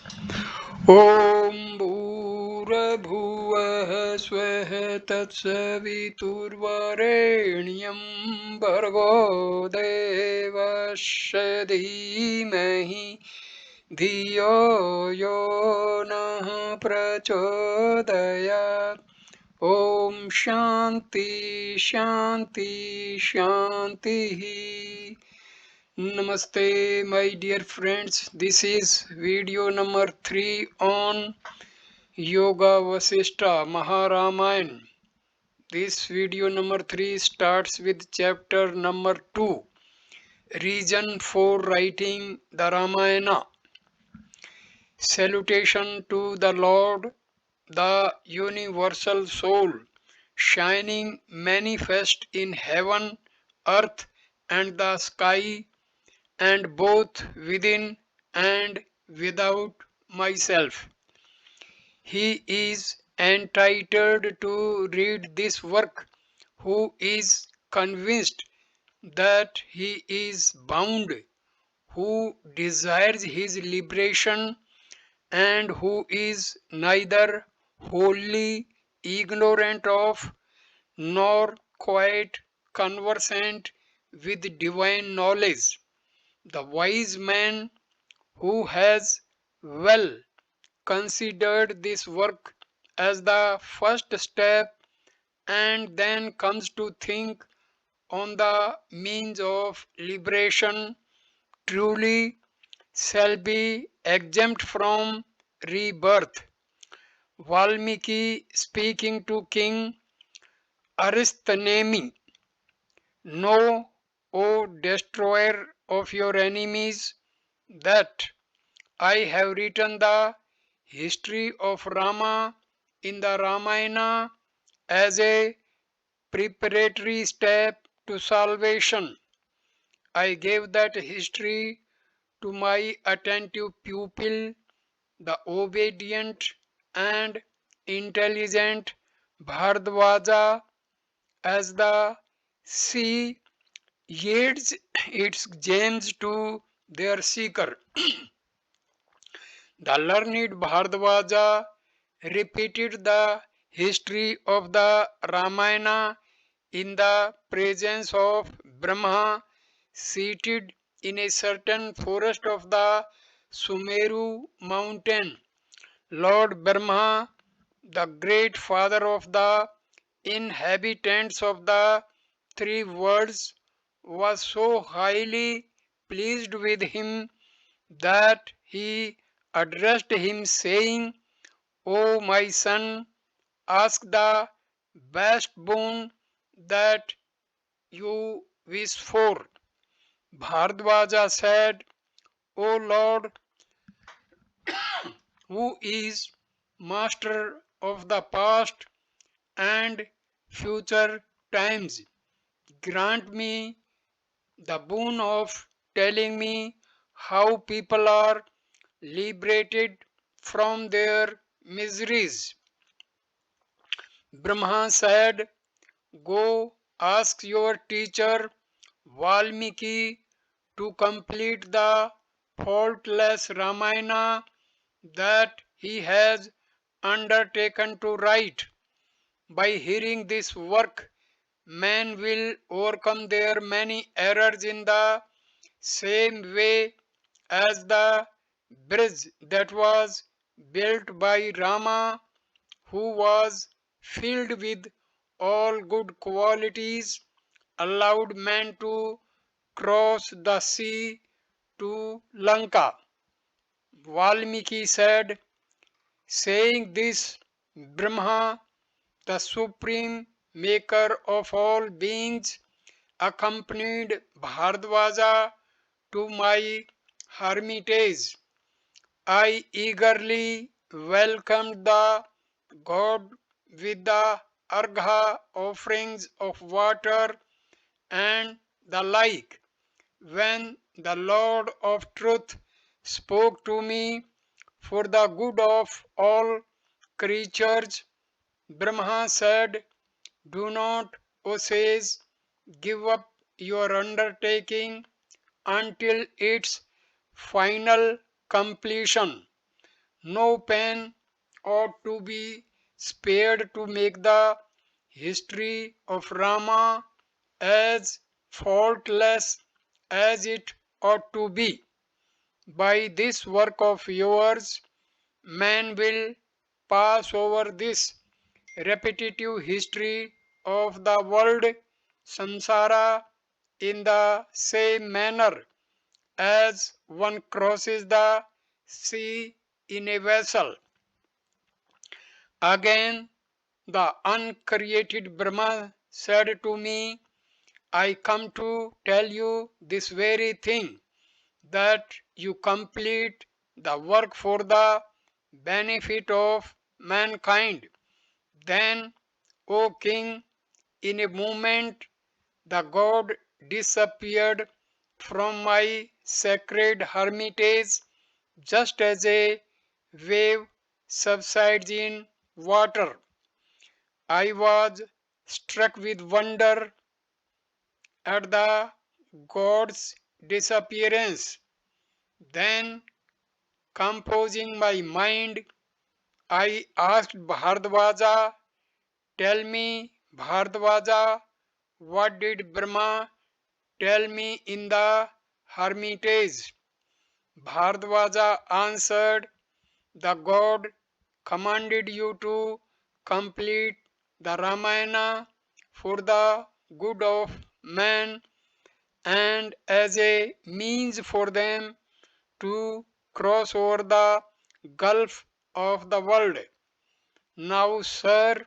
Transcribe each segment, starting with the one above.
ॐ भूर्भुवः स्वः तत्सवितुर्वरेण्यं भर्गो देवस्य धीमहि धियो यो नः प्रचोदयात्। ॐ शान्ति शान्ति शान्तिः। Namaste, my dear friends. This is video number 3 on Yogavashistha Maharamayana. This video number 3 starts with chapter number 2, reason for writing the Ramayana. Salutation to the Lord, the universal soul, shining manifest in heaven, earth, and the sky, and both within and without myself. He is entitled to read this work who is convinced that he is bound, who desires his liberation, and who is neither wholly ignorant of nor quite conversant with divine knowledge. The wise man who has well considered this work as the first step and then comes to think on the means of liberation truly shall be exempt from rebirth. Valmiki speaking to King Aristhanemi, know, O destroyer of your enemies, that I have written the history of Rama in the Ramayana as a preparatory step to salvation. I gave that history to my attentive pupil, the obedient and intelligent Bhardwaja, as the sea yields its gems to their seeker. The learned Bhardwaja repeated the history of the Ramayana in the presence of Brahma, seated in a certain forest of the Sumeru mountain. Lord Brahma, the great father of the inhabitants of the three worlds, was so highly pleased with him that he addressed him, saying, O my son, ask the best boon that you wish for. Bhardwaja said, O Lord, who is master of the past and future times, grant me the boon of telling me how people are liberated from their miseries. Brahma said, Go ask your teacher Valmiki to complete the faultless Ramayana that he has undertaken to write. By hearing this work, men will overcome their many errors in the same way as the bridge that was built by Rama, who was filled with all good qualities, allowed men to cross the sea to Lanka. Valmiki said, saying this, Brahma, the supreme maker of all beings, accompanied Bhardwaja to my hermitage. I eagerly welcomed the god with the argha offerings of water and the like. When the Lord of Truth spoke to me for the good of all creatures, Brahma said, Do not, O sage, give up your undertaking until its final completion. No pen ought to be spared to make the history of Rama as faultless as it ought to be. By this work of yours, man will pass over this repetitive history of the world samsara in the same manner as one crosses the sea in a vessel. Again, the uncreated Brahma said to me, I come to tell you this very thing, that you complete the work for the benefit of mankind. Then, O king, in a moment the god disappeared from my sacred hermitage just as a wave subsides in water. I was struck with wonder at the god's disappearance. Then, composing my mind, I asked Bhardwaja, tell me, Bhardwaja, what did Brahma tell me in the hermitage? Bhardwaja answered, the god commanded you to complete the Ramayana for the good of man and as a means for them to cross over the gulf of the world. Now, sir,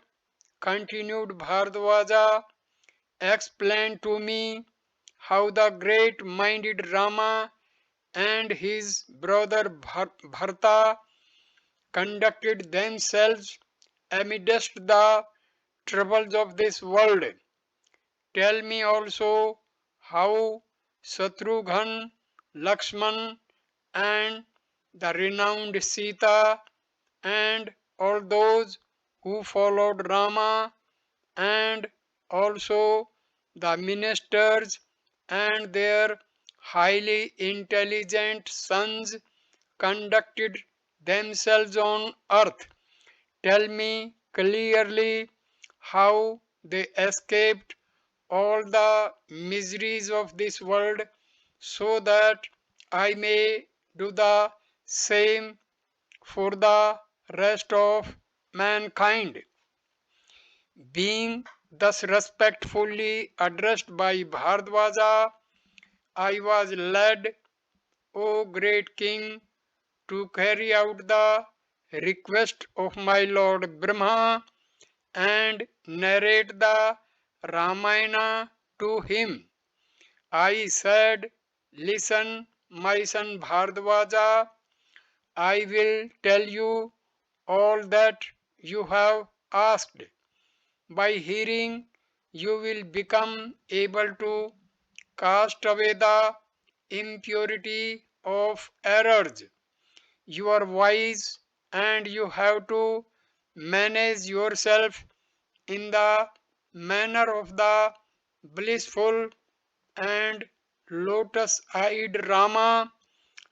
continued Bhardwaja, explain to me how the great minded Rama and his brother Bharata conducted themselves amidst the troubles of this world. Tell me also how Shatrughan, Lakshman, and the renowned Sita, and all those who followed Rama, and also the ministers and their highly intelligent sons conducted themselves on earth. Tell me clearly how they escaped all the miseries of this world so that I may do the same for the rest of mankind. Being thus respectfully addressed by Bhardwaja, I was led, O great king, to carry out the request of my Lord Brahma and narrate the Ramayana to him. I said, listen, my son Bhardwaja, I will tell you all that you have asked. By hearing, you will become able to cast away the impurity of errors. You are wise and you have to manage yourself in the manner of the blissful and lotus eyed Rama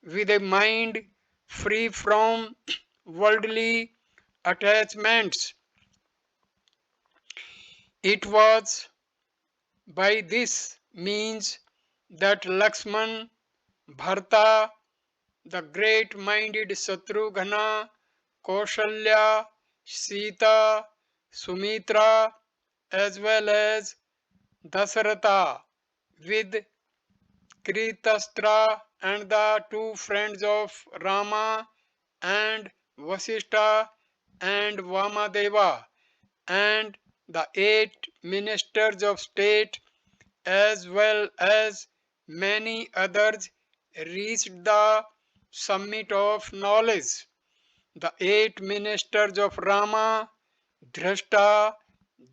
with a mind free from worldly attachments. It was by this means that Lakshman, Bharata, the great minded Shatrughna, Kaushalya, Sita, Sumitra, as well as Dasarata, with Kritastra and the two friends of Rama and Vasishtha and Vamadeva and the 8 ministers of state as well as many others reached the summit of knowledge. The 8 ministers of Rama, Dhrashta,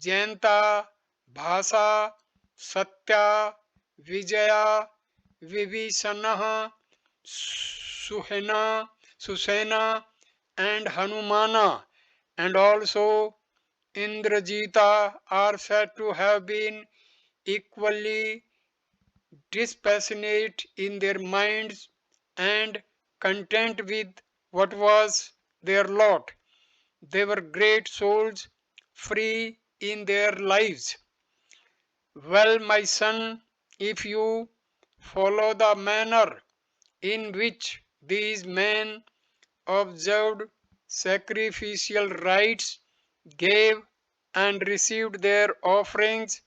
Jayanta, Bhasa, Satya, Vijaya, Vibhisana, Susena, and Hanumana, and also Indrajita are said to have been equally dispassionate in their minds and content with what was their lot. They were great souls, free in their lives. Well, my son, if you follow the manner in which these men observed sacrificial rites, gave and received their offerings,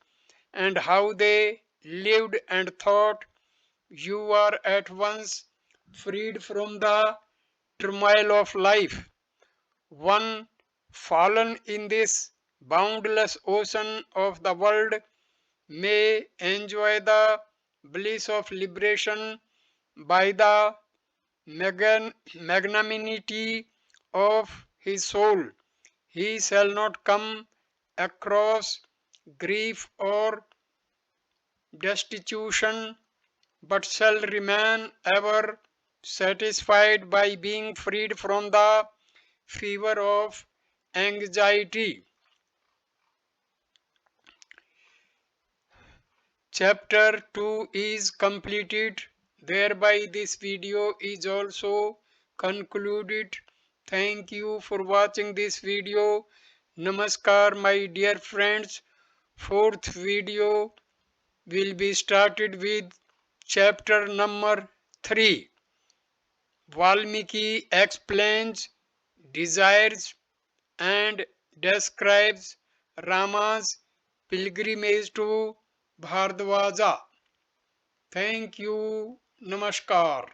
and how they lived and thought, you are at once freed from the turmoil of life. One fallen in this boundless ocean of the world may enjoy the bliss of liberation by the magnanimity of his soul. He shall not come across grief or destitution, but shall remain ever satisfied by being freed from the fever of anxiety. Chapter 2 is completed. Thereby, this video is also concluded. Thank you for watching this video. Namaskar, my dear friends. Fourth video will be started with chapter number 3. Valmiki explains, desires, and describes Rama's pilgrimage to Bhardwaja. Thank you. Namaskar.